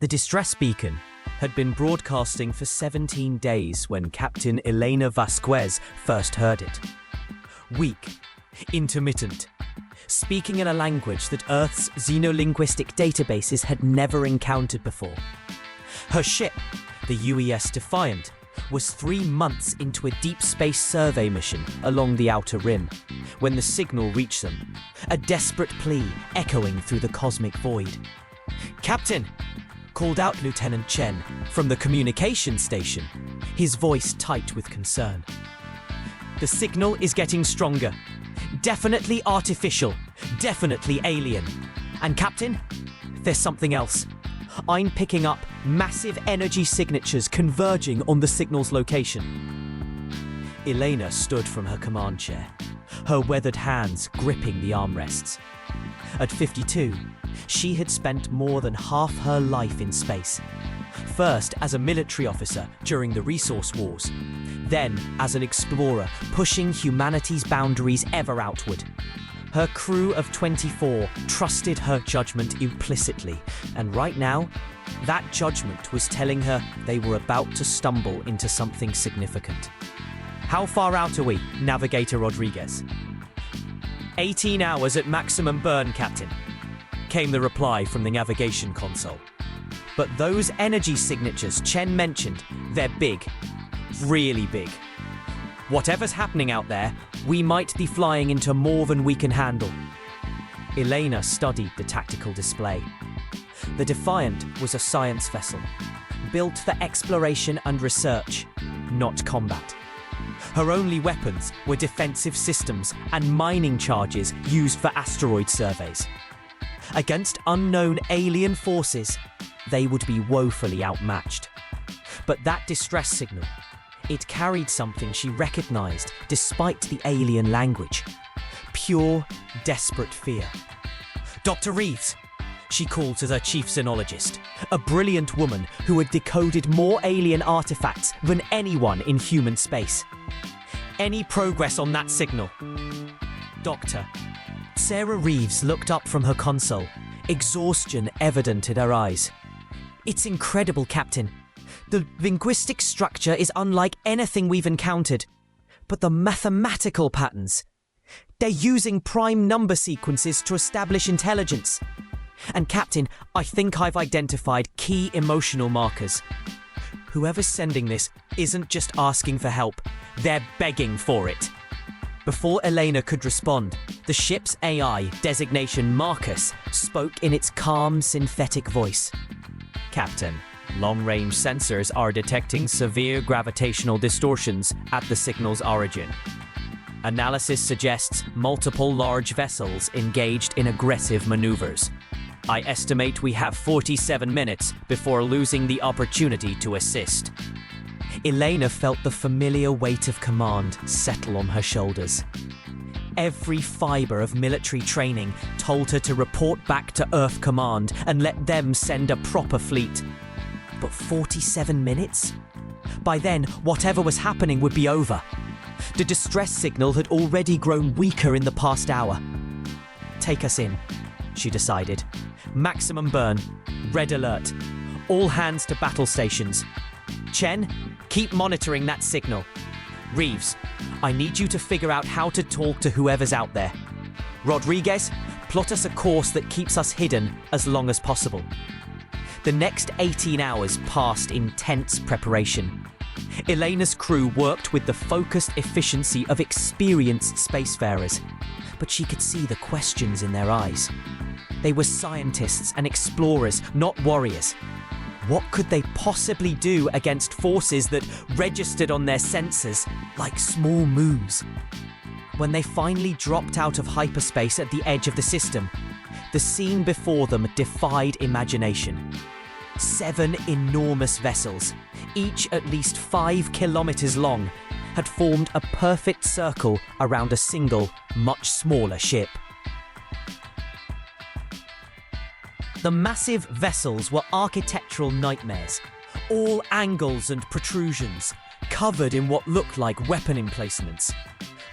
The distress beacon had been broadcasting for 17 days when Captain Elena Vasquez first heard it. Weak, intermittent, speaking in a language that Earth's xenolinguistic databases had never encountered before. Her ship, the UES Defiant, was 3 months into a deep space survey mission along the outer rim when the signal reached them, a desperate plea echoing through the cosmic void. "Captain!" called out Lieutenant Chen from the communication station, his voice tight with concern. "The signal is getting stronger. Definitely artificial, definitely alien. And Captain, there's something else. I'm picking up massive energy signatures converging on the signal's location." Elena stood from her command chair, her weathered hands gripping the armrests. At 52, she had spent more than half her life in space. First as a military officer during the resource wars, then as an explorer pushing humanity's boundaries ever outward. Her crew of 24 trusted her judgment implicitly, and right now, that judgment was telling her they were about to stumble into something significant. "How far out are we, Navigator Rodriguez?" 18 hours at maximum burn, Captain," came the reply from the navigation console. "But those energy signatures Chen mentioned, they're big. Really big. Whatever's happening out there, we might be flying into more than we can handle." Elena studied the tactical display. The Defiant was a science vessel, built for exploration and research, not combat. Her only weapons were defensive systems and mining charges used for asteroid surveys. Against unknown alien forces, they would be woefully outmatched. But that distress signal, it carried something she recognized despite the alien language. Pure, desperate fear. "Dr. Reeves," she called to her chief xenologist, a brilliant woman who had decoded more alien artifacts than anyone in human space. "Any progress on that signal?" "Doctor." Sarah Reeves looked up from her console, exhaustion evident in her eyes. "It's incredible, Captain. The linguistic structure is unlike anything we've encountered. But the mathematical patterns, they're using prime number sequences to establish intelligence. And Captain, I think I've identified key emotional markers. Whoever's sending this isn't just asking for help, they're begging for it." Before Elena could respond, the ship's AI, designation Marcus, spoke in its calm, synthetic voice. "Captain, long-range sensors are detecting severe gravitational distortions at the signal's origin. Analysis suggests multiple large vessels engaged in aggressive maneuvers. I estimate we have 47 minutes before losing the opportunity to assist." Elena felt the familiar weight of command settle on her shoulders. Every fiber of military training told her to report back to Earth Command and let them send a proper fleet. But 47 minutes? By then, whatever was happening would be over. The distress signal had already grown weaker in the past hour. "Take us in," she decided. "Maximum burn. Red alert. All hands to battle stations. Chen, keep monitoring that signal. Reeves, I need you to figure out how to talk to whoever's out there. Rodriguez, plot us a course that keeps us hidden as long as possible." The next 18 hours passed in tense preparation. Elena's crew worked with the focused efficiency of experienced spacefarers, but she could see the questions in their eyes. They were scientists and explorers, not warriors. What could they possibly do against forces that registered on their sensors like small moons? When they finally dropped out of hyperspace at the edge of the system, the scene before them defied imagination. 7 enormous vessels, each at least 5 kilometers long, had formed a perfect circle around a single, much smaller ship. The massive vessels were architectural nightmares, all angles and protrusions, covered in what looked like weapon emplacements.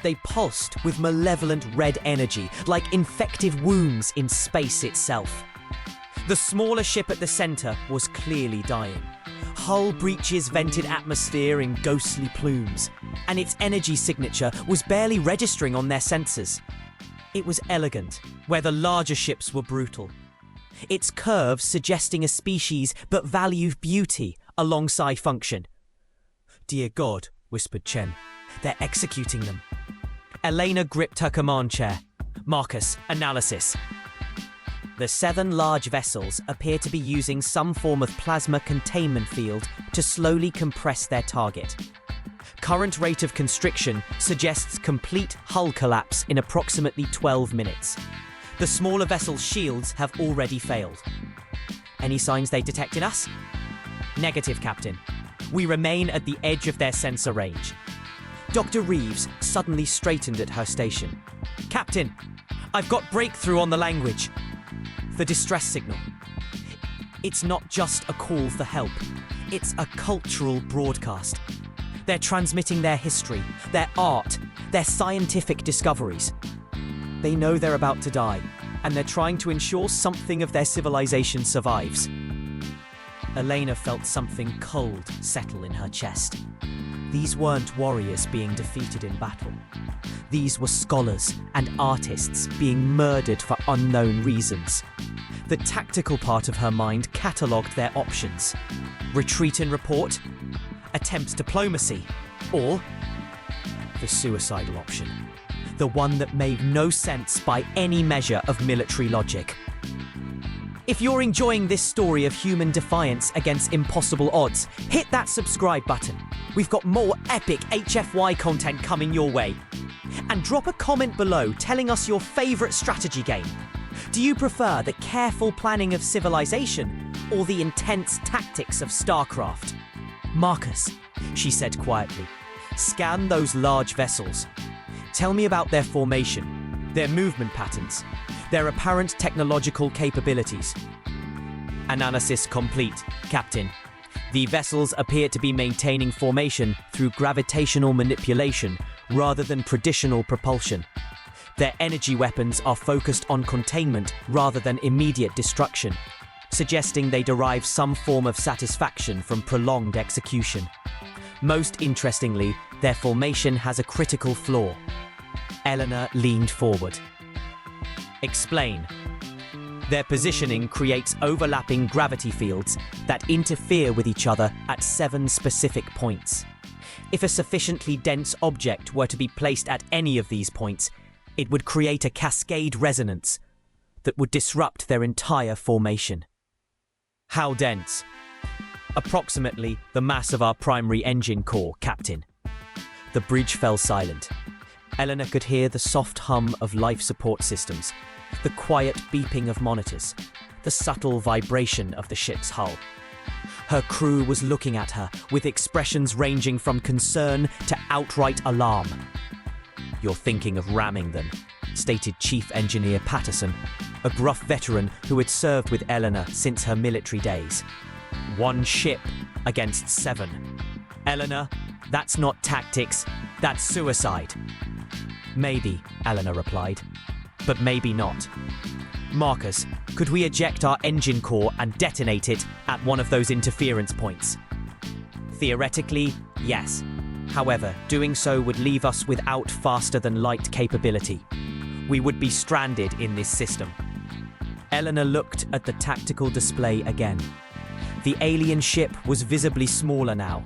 They pulsed with malevolent red energy, like infective wounds in space itself. The smaller ship at the center was clearly dying. Hull breaches vented atmosphere in ghostly plumes, and its energy signature was barely registering on their sensors. It was elegant, where the larger ships were brutal. Its curves suggesting a species but value beauty alongside function. "Dear God," whispered Chen. "They're executing them." Elena gripped her command chair. "Marcus, analysis." The 7 large vessels appear to be using some form of plasma containment field to slowly compress their target. Current rate of constriction suggests complete hull collapse in approximately 12 minutes. The smaller vessel's shields have already failed. "Any signs they detected us?" "Negative, Captain. We remain at the edge of their sensor range." Dr. Reeves suddenly straightened at her station. "Captain, I've got breakthrough on the language." The distress signal. It's not just a call for help. It's a cultural broadcast. They're transmitting their history, their art, their scientific discoveries. They know they're about to die, and they're trying to ensure something of their civilization survives. Elena felt something cold settle in her chest. These weren't warriors being defeated in battle. These were scholars and artists being murdered for unknown reasons. The tactical part of her mind catalogued their options. Retreat and report, attempt diplomacy, or the suicidal option. The one that made no sense by any measure of military logic. If you're enjoying this story of human defiance against impossible odds, hit that subscribe button. We've got more epic HFY content coming your way. And drop a comment below telling us your favourite strategy game. Do you prefer the careful planning of civilization or the intense tactics of StarCraft? "Marcus," she said quietly, "scan those large vessels. Tell me about their formation, their movement patterns, their apparent technological capabilities." "Analysis complete, Captain. The vessels appear to be maintaining formation through gravitational manipulation rather than traditional propulsion. Their energy weapons are focused on containment rather than immediate destruction, suggesting they derive some form of satisfaction from prolonged execution. Most interestingly, their formation has a critical flaw." Eleanor leaned forward. "Explain." "Their positioning creates overlapping gravity fields that interfere with each other at 7 specific points. If a sufficiently dense object were to be placed at any of these points, it would create a cascade resonance that would disrupt their entire formation." "How dense?" "Approximately the mass of our primary engine core, Captain." The bridge fell silent. Eleanor could hear the soft hum of life support systems, the quiet beeping of monitors, the subtle vibration of the ship's hull. Her crew was looking at her with expressions ranging from concern to outright alarm. "You're thinking of ramming them," stated Chief Engineer Patterson, a gruff veteran who had served with Eleanor since her military days. "1 ship against 7. Eleanor, that's not tactics, that's suicide." "Maybe," Eleanor replied, "but maybe not. Marcus, could we eject our engine core and detonate it at one of those interference points?" "Theoretically, yes. However, doing so would leave us without faster-than-light capability. We would be stranded in this system." Eleanor looked at the tactical display again. The alien ship was visibly smaller now,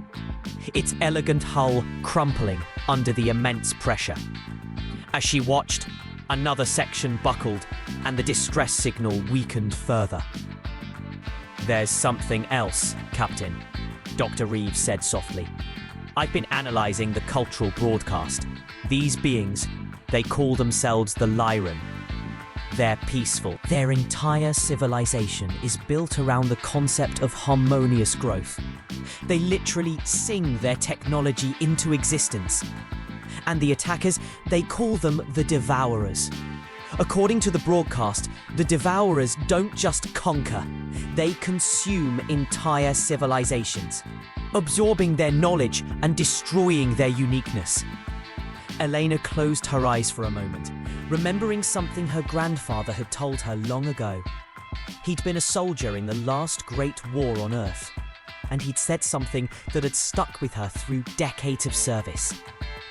its elegant hull crumpling under the immense pressure. As she watched, another section buckled and the distress signal weakened further. "There's something else, Captain," Dr. Reeves said softly. "I've been analysing the cultural broadcast. These beings, they call themselves the Lyran. They're peaceful. Their entire civilization is built around the concept of harmonious growth. They literally sing their technology into existence. And the attackers, they call them the Devourers. According to the broadcast, the Devourers don't just conquer, they consume entire civilizations, absorbing their knowledge and destroying their uniqueness." Elena closed her eyes for a moment, remembering something her grandfather had told her long ago. He'd been a soldier in the last great war on Earth, and he'd said something that had stuck with her through decades of service.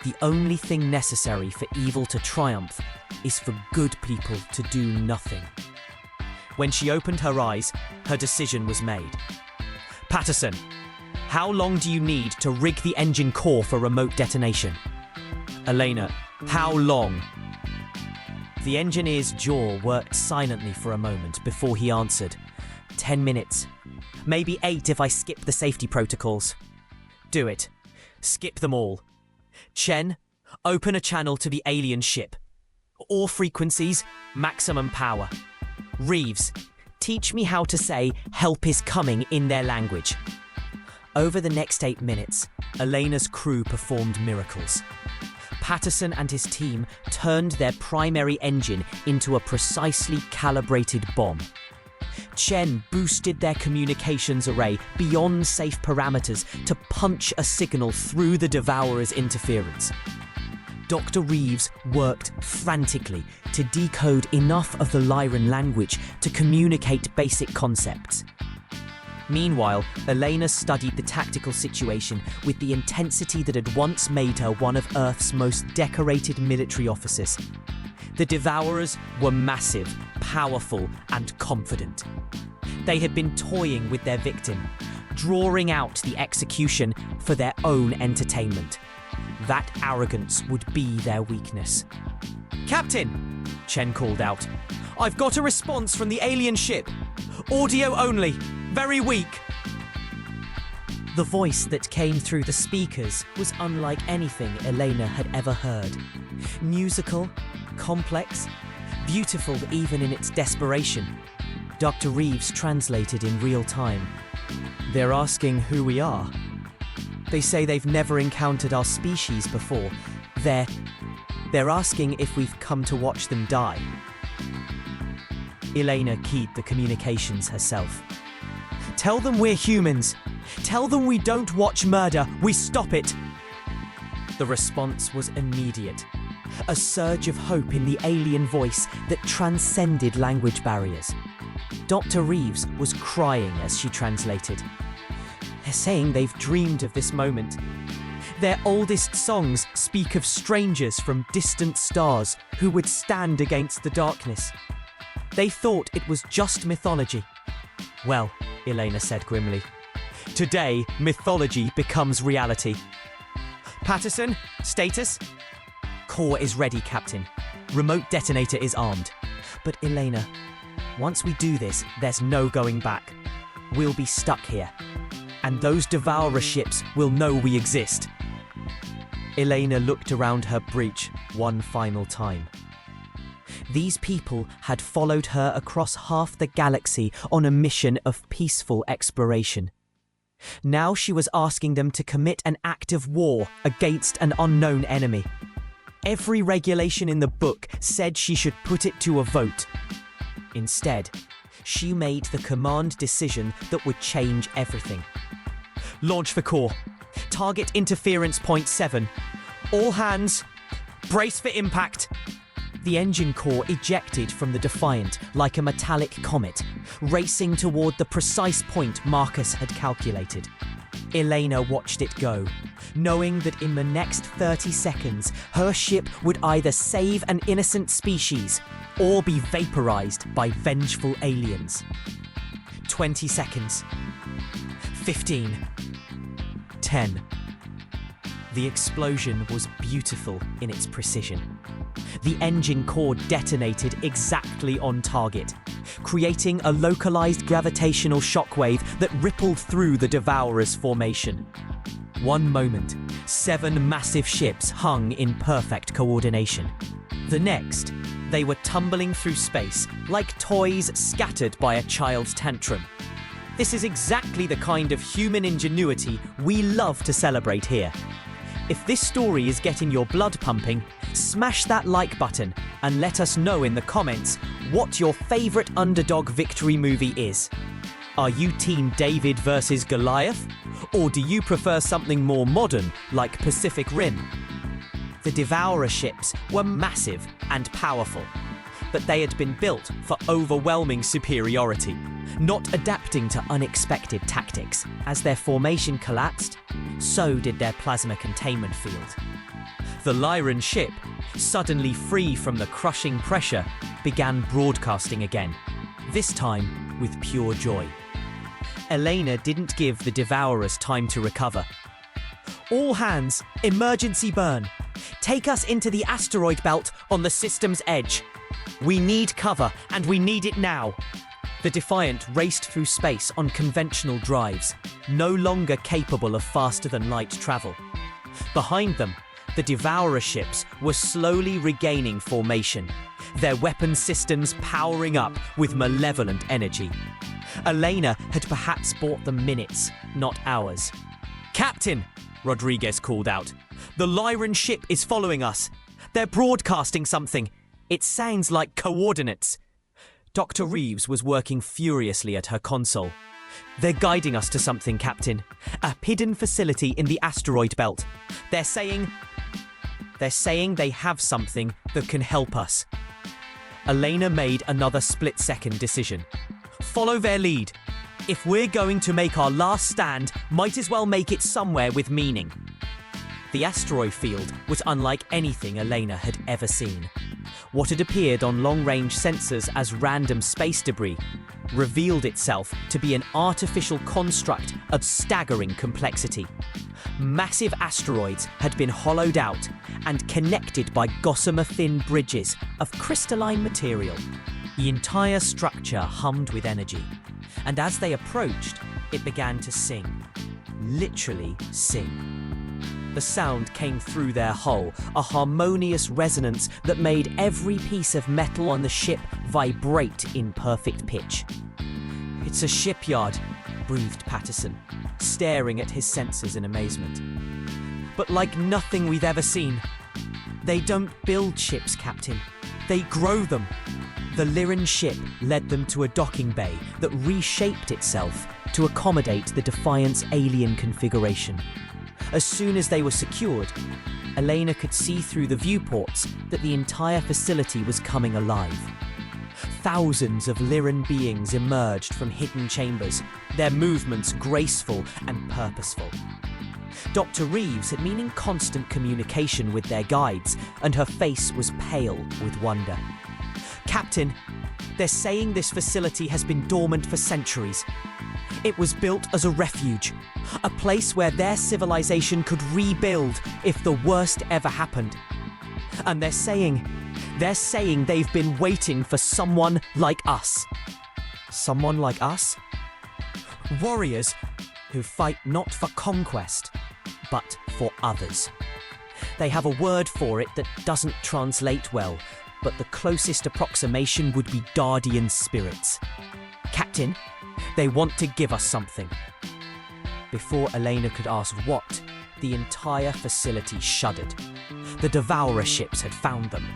The only thing necessary for evil to triumph is for good people to do nothing. When she opened her eyes, her decision was made. Patterson, how long do you need to rig the engine core for remote detonation? Elena, how long? The engineer's jaw worked silently for a moment before he answered. 10 minutes. Maybe 8 if I skip the safety protocols. Do it. Skip them all. Chen, open a channel to the alien ship. All frequencies, maximum power. Reeves, teach me how to say help is coming in their language. Over the next 8 minutes, Elena's crew performed miracles. Patterson and his team turned their primary engine into a precisely calibrated bomb. Chen boosted their communications array beyond safe parameters to punch a signal through the Devourer's interference. Dr. Reeves worked frantically to decode enough of the Lyran language to communicate basic concepts. Meanwhile, Elena studied the tactical situation with the intensity that had once made her one of Earth's most decorated military officers. The Devourers were massive, powerful, and confident. They had been toying with their victim, drawing out the execution for their own entertainment. That arrogance would be their weakness. "Captain!" Chen called out. "I've got a response from the alien ship. Audio only. Very weak." The voice that came through the speakers was unlike anything Elena had ever heard. Musical, complex, beautiful even in its desperation. Dr. Reeves translated in real time. "They're asking who we are. They say they've never encountered our species before. They're asking if we've come to watch them die." Elena keyed the communications herself. "Tell them we're humans. Tell them we don't watch murder, we stop it." The response was immediate. A surge of hope in the alien voice that transcended language barriers. Dr. Reeves was crying as she translated. "They're saying they've dreamed of this moment. Their oldest songs speak of strangers from distant stars who would stand against the darkness. They thought it was just mythology." "Well," Elena said grimly, "today mythology becomes reality." "Patterson, status?" "Core is ready, Captain. Remote detonator is armed. But Elena, once we do this, there's no going back. We'll be stuck here. And those Devourer ships will know we exist." Elena looked around her breach one final time. These people had followed her across half the galaxy on a mission of peaceful exploration. Now she was asking them to commit an act of war against an unknown enemy. Every regulation in the book said she should put it to a vote. Instead, she made the command decision that would change everything. "Launch for core. Target interference point 7. All hands, brace for impact." The engine core ejected from the Defiant like a metallic comet, racing toward the precise point Marcus had calculated. Elena watched it go, knowing that in the next 30 seconds, her ship would either save an innocent species or be vaporized by vengeful aliens. 20 seconds. 15. 10. The explosion was beautiful in its precision. The engine core detonated exactly on target, creating a localized gravitational shockwave that rippled through the Devourer's formation. One moment, 7 massive ships hung in perfect coordination. The next, they were tumbling through space like toys scattered by a child's tantrum. This is exactly the kind of human ingenuity we love to celebrate here. If this story is getting your blood pumping, smash that like button and let us know in the comments what your favourite underdog victory movie is. Are you Team David versus Goliath? Or do you prefer something more modern like Pacific Rim? The Devourer ships were massive and powerful. that they had been built for overwhelming superiority, not adapting to unexpected tactics. As their formation collapsed, so did their plasma containment field. The Lyran ship, suddenly free from the crushing pressure, began broadcasting again, this time with pure joy. Elena didn't give the Devourers time to recover. "All hands, emergency burn. Take us into the asteroid belt on the system's edge. We need cover, and we need it now." The Defiant raced through space on conventional drives, no longer capable of faster-than-light travel. Behind them, the Devourer ships were slowly regaining formation, their weapon systems powering up with malevolent energy. Elena had perhaps bought them minutes, not hours. "Captain!" Rodriguez called out. "The Lyran ship is following us. They're broadcasting something. It sounds like coordinates." Dr. Reeves was working furiously at her console. "They're guiding us to something, Captain. A hidden facility in the asteroid belt. They're saying they have something that can help us." Elena made another split-second decision. Follow their lead. If we're going to make our last stand, might as well make it somewhere with meaning. The asteroid field was unlike anything Elena had ever seen. What had appeared on long-range sensors as random space debris revealed itself to be an artificial construct of staggering complexity. Massive asteroids had been hollowed out and connected by gossamer-thin bridges of crystalline material. The entire structure hummed with energy, and as they approached, it began to sing. Literally sing. The sound came through their hull, a harmonious resonance that made every piece of metal on the ship vibrate in perfect pitch. "It's a shipyard," breathed Patterson, staring at his sensors in amazement. "But like nothing we've ever seen. They don't build ships, Captain. They grow them." The Lyran ship led them to a docking bay that reshaped itself to accommodate the Defiant's alien configuration. As soon as they were secured, Elena could see through the viewports that the entire facility was coming alive. Thousands of Lyran beings emerged from hidden chambers, their movements graceful and purposeful. Dr. Reeves had been in constant communication with their guides, and her face was pale with wonder. "Captain, they're saying this facility has been dormant for centuries. It was built as a refuge, a place where their civilization could rebuild if the worst ever happened. And they're saying they've been waiting for someone like us." Someone like us? Warriors who fight not for conquest, but for others. They have a word for it that doesn't translate well, but the closest approximation would be guardian spirits. "Captain, they want to give us something." Before Elena could ask what, the entire facility shuddered. The Devourer ships had found them.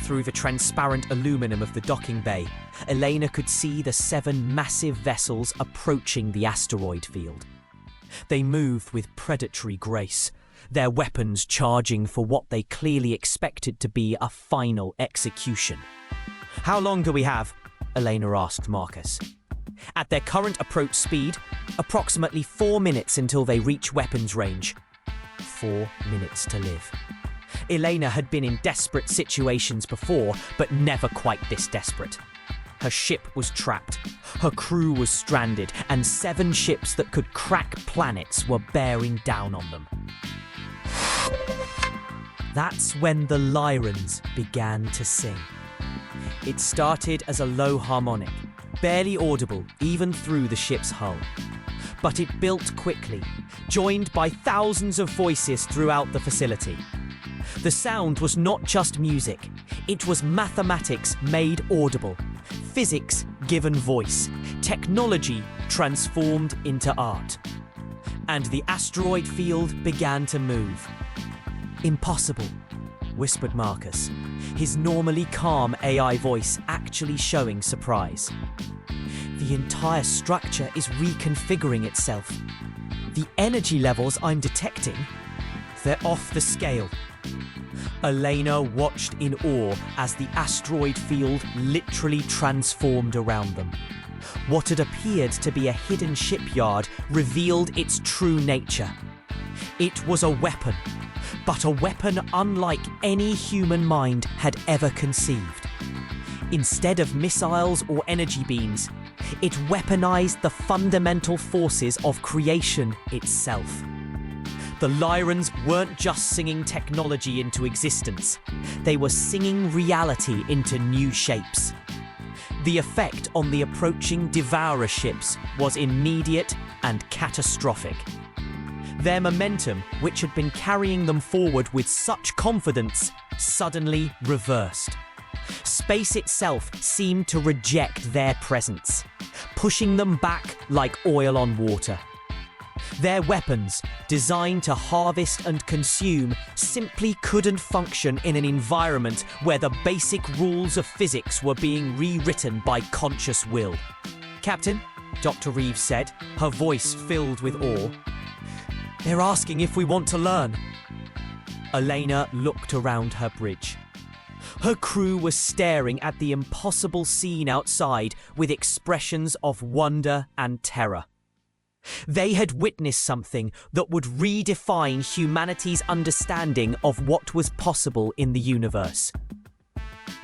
Through the transparent aluminum of the docking bay, Elena could see the 7 massive vessels approaching the asteroid field. They moved with predatory grace, their weapons charging for what they clearly expected to be a final execution. "How long do we have?" Elena asked Marcus. "At their current approach speed, approximately 4 minutes until they reach weapons range." 4 minutes to live. Elena had been in desperate situations before, but never quite this desperate. Her ship was trapped, her crew was stranded, and 7 ships that could crack planets were bearing down on them. That's when the Lyrans began to sing. It started as a low harmonic, barely audible even through the ship's hull. But it built quickly, joined by thousands of voices throughout the facility. The sound was not just music, it was mathematics made audible, physics given voice, technology transformed into art. And the asteroid field began to move. "Impossible," whispered Marcus, his normally calm AI voice actually showing surprise. "The entire structure is reconfiguring itself. The energy levels I'm detecting, they're off the scale." Elena watched in awe as the asteroid field literally transformed around them. What had appeared to be a hidden shipyard revealed its true nature. It was a weapon, but a weapon unlike any human mind had ever conceived. Instead of missiles or energy beams, it weaponized the fundamental forces of creation itself. The Lyrans weren't just singing technology into existence, they were singing reality into new shapes. The effect on the approaching Devourer ships was immediate and catastrophic. Their momentum, which had been carrying them forward with such confidence, suddenly reversed. Space itself seemed to reject their presence, pushing them back like oil on water. Their weapons, designed to harvest and consume, simply couldn't function in an environment where the basic rules of physics were being rewritten by conscious will. "Captain," Dr. Reeves said, her voice filled with awe, "they're asking if we want to learn." Elena looked around her bridge. Her crew was staring at the impossible scene outside with expressions of wonder and terror. They had witnessed something that would redefine humanity's understanding of what was possible in the universe.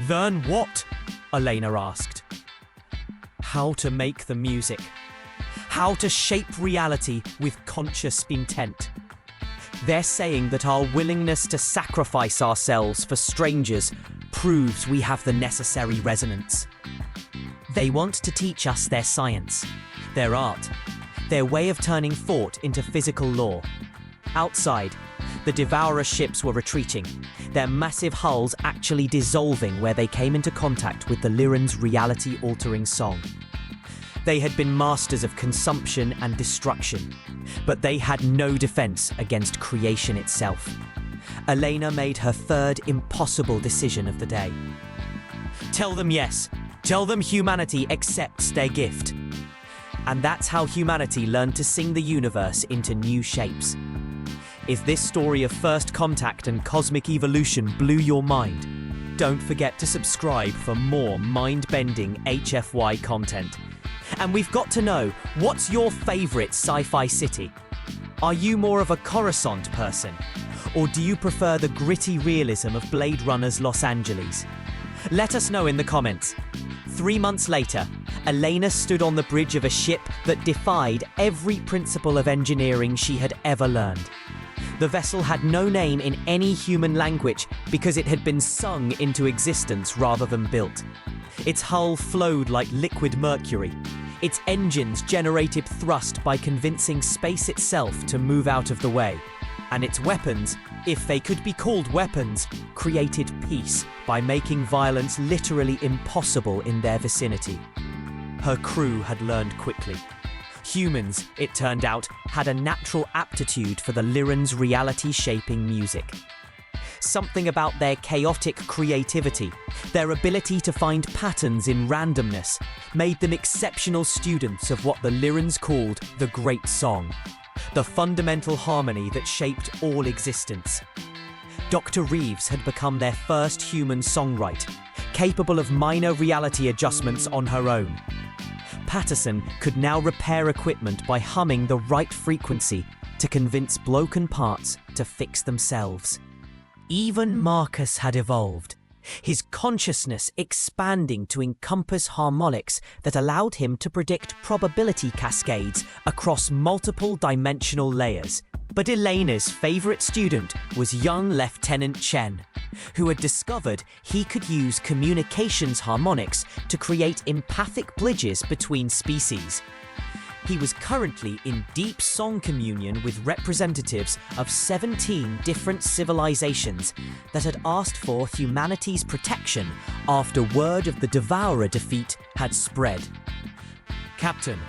"Learn what?" Elena asked. "How to make the music. How to shape reality with conscious intent. They're saying that our willingness to sacrifice ourselves for strangers proves we have the necessary resonance. They want to teach us their science, their art, their way of turning thought into physical law." Outside, the Devourer ships were retreating, their massive hulls actually dissolving where they came into contact with the Lyrans' reality-altering song. They had been masters of consumption and destruction, but they had no defense against creation itself. Elena made her third impossible decision of the day. "Tell them yes. Tell them humanity accepts their gift." And that's how humanity learned to sing the universe into new shapes. If this story of first contact and cosmic evolution blew your mind, don't forget to subscribe for more mind-bending HFY content. And we've got to know, what's your favourite sci-fi city? Are you more of a Coruscant person? Or do you prefer the gritty realism of Blade Runner's Los Angeles? Let us know in the comments. 3 months later, Elena stood on the bridge of a ship that defied every principle of engineering she had ever learned. The vessel had no name in any human language because it had been sung into existence rather than built. Its hull flowed like liquid mercury. Its engines generated thrust by convincing space itself to move out of the way. And its weapons, if they could be called weapons, created peace by making violence literally impossible in their vicinity. Her crew had learned quickly. Humans, it turned out, had a natural aptitude for the Lyrans' reality-shaping music. Something about their chaotic creativity, their ability to find patterns in randomness, made them exceptional students of what the Lyrans called the Great Song, the fundamental harmony that shaped all existence. Dr. Reeves had become their first human songwriter, capable of minor reality adjustments on her own. Patterson could now repair equipment by humming the right frequency to convince broken parts to fix themselves. Even Marcus had evolved, his consciousness expanding to encompass harmonics that allowed him to predict probability cascades across multiple dimensional layers. But Elena's favourite student was young Lieutenant Chen, who had discovered he could use communications harmonics to create empathic bridges between species. He was currently in deep song communion with representatives of 17 different civilizations that had asked for humanity's protection after word of the Devourer defeat had spread. "Captain,"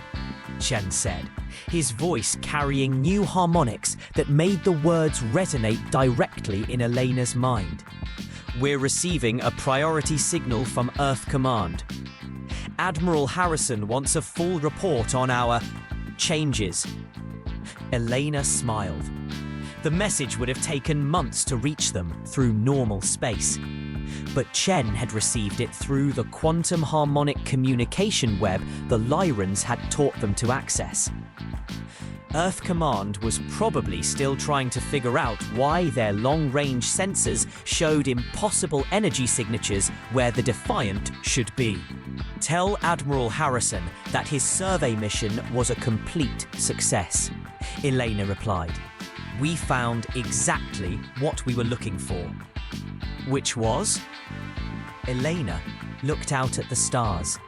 Chen said, his voice carrying new harmonics that made the words resonate directly in Elena's mind. "We're receiving a priority signal from Earth Command. Admiral Harrison wants a full report on our changes." Elena smiled. The message would have taken months to reach them through normal space. But Chen had received it through the quantum harmonic communication web the Lyrans had taught them to access. Earth Command was probably still trying to figure out why their long-range sensors showed impossible energy signatures where the Defiant should be. Tell Admiral Harrison that his survey mission was a complete success, Elena replied. We found exactly what we were looking for. Which was? Elena looked out at the stars,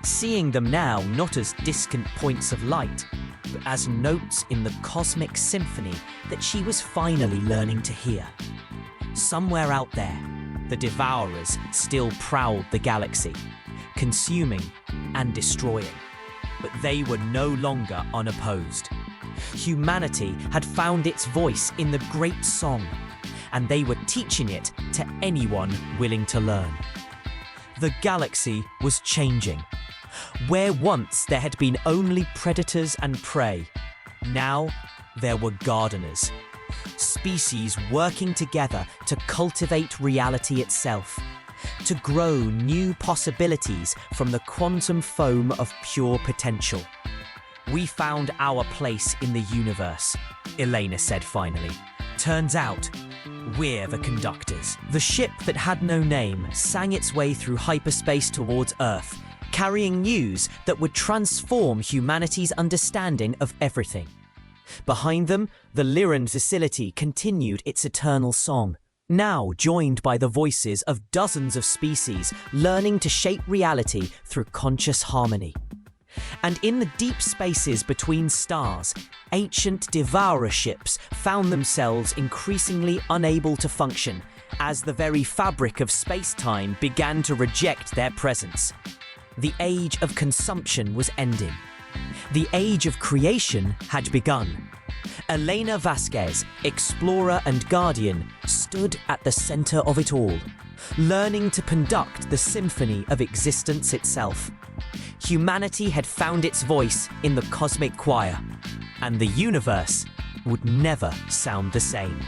seeing them now not as distant points of light, but as notes in the cosmic symphony that she was finally learning to hear. Somewhere out there, the Devourers still prowled the galaxy, consuming and destroying, but they were no longer unopposed. Humanity had found its voice in the great song, and they were teaching it to anyone willing to learn. The galaxy was changing. Where once there had been only predators and prey, now there were gardeners. Species working together to cultivate reality itself, to grow new possibilities from the quantum foam of pure potential. We found our place in the universe, Elena said finally. Turns out, we're the conductors. The ship that had no name sang its way through hyperspace towards Earth, carrying news that would transform humanity's understanding of everything. Behind them, the Lyran facility continued its eternal song, now joined by the voices of dozens of species learning to shape reality through conscious harmony. And in the deep spaces between stars, ancient devourer ships found themselves increasingly unable to function as the very fabric of space-time began to reject their presence. The age of consumption was ending. The age of creation had begun. Elena Vasquez, explorer and guardian, stood at the center of it all, learning to conduct the symphony of existence itself. Humanity had found its voice in the cosmic choir, and the universe would never sound the same.